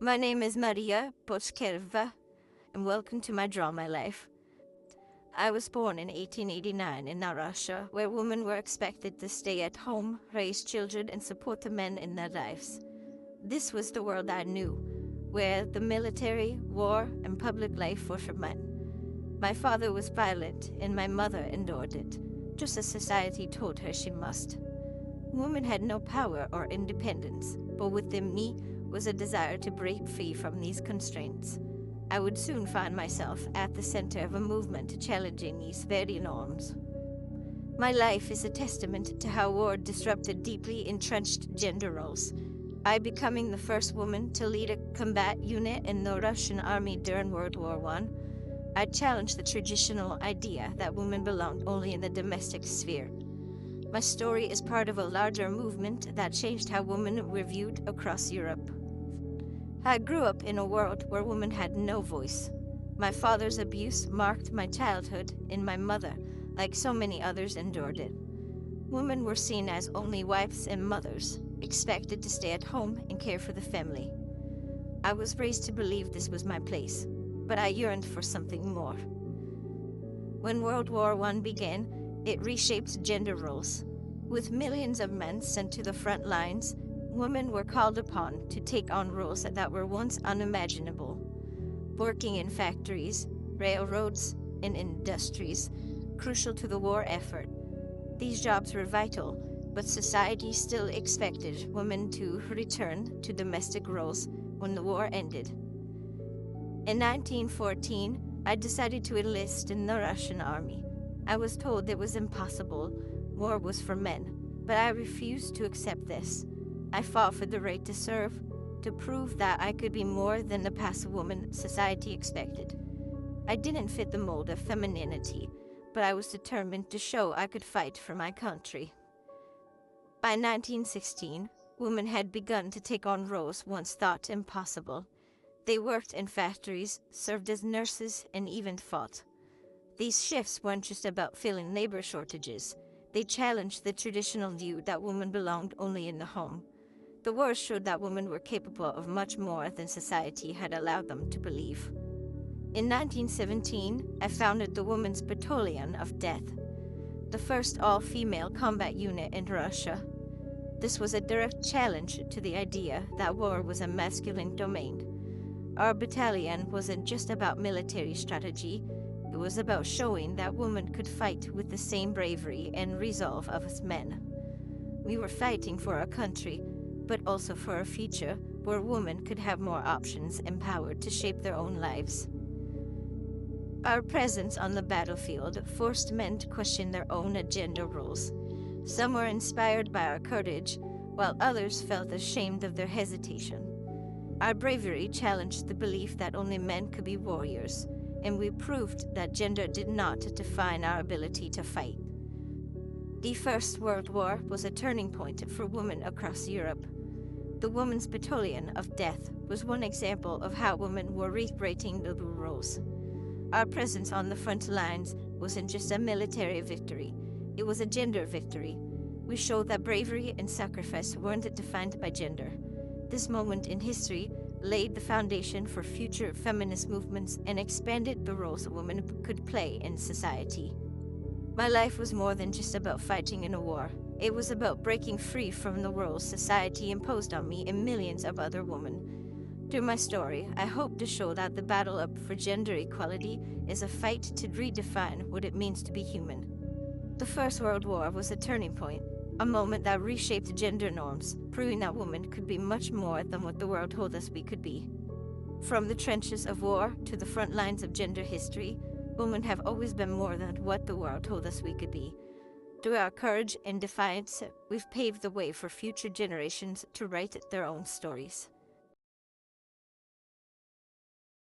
My name is Maria Bochkareva, and welcome to my drama life. I was born in 1889 in Russia, where women were expected to stay at home, raise children, and support the men in their lives. This was the world I knew, where the military, war, and public life were for men. My father was violent, and my mother endured it, just as society told her she must. Women had no power or independence, but within me was a desire to break free from these constraints. I would soon find myself at the center of a movement challenging these very norms. My life is a testament to how war disrupted deeply entrenched gender roles. I becoming the first woman to lead a combat unit in the Russian army during World War I challenged the traditional idea that women belonged only in the domestic sphere. My story is part of a larger movement that changed how women were viewed across Europe. I grew up in a world where women had no voice. My father's abuse marked my childhood, and my mother, like so many others, endured it. Women were seen as only wives and mothers, expected to stay at home and care for the family. I was raised to believe this was my place, but I yearned for something more. When World War I began, it reshaped gender roles. With millions of men sent to the front lines, women were called upon to take on roles that were once unimaginable. Working in factories, railroads, and industries, crucial to the war effort. These jobs were vital, but society still expected women to return to domestic roles when the war ended. In 1914, I decided to enlist in the Russian army. I was told it was impossible. War was for men, but I refused to accept this. I fought for the right to serve, to prove that I could be more than the passive woman society expected. I didn't fit the mold of femininity, but I was determined to show I could fight for my country. By 1916, women had begun to take on roles once thought impossible. They worked in factories, served as nurses, and even fought. These shifts weren't just about filling labor shortages. They challenged the traditional view that women belonged only in the home. The war showed that women were capable of much more than society had allowed them to believe. In 1917, I founded the Women's Battalion of Death, the first all-female combat unit in Russia. This was a direct challenge to the idea that war was a masculine domain. Our battalion wasn't just about military strategy. It was about showing that women could fight with the same bravery and resolve as men. We were fighting for our country, but also for a future where women could have more options and power to shape their own lives. Our presence on the battlefield forced men to question their own gender roles. Some were inspired by our courage, while others felt ashamed of their hesitation. Our bravery challenged the belief that only men could be warriors, and we proved that gender did not define our ability to fight. The First World War was a turning point for women across Europe. The Women's Battalion of Death was one example of how women were rewriting the roles. Our presence on the front lines wasn't just a military victory, it was a gender victory. We showed that bravery and sacrifice weren't defined by gender. This moment in history laid the foundation for future feminist movements and expanded the roles women could play in society. My life was more than just about fighting in a war. It was about breaking free from the roles society imposed on me and millions of other women. Through my story, I hope to show that the battle up for gender equality is a fight to redefine what it means to be human. The First World War was a turning point, a moment that reshaped gender norms, proving that women could be much more than what the world told us we could be. From the trenches of war to the front lines of gender history, women have always been more than what the world told us we could be. Through our courage and defiance, we've paved the way for future generations to write their own stories.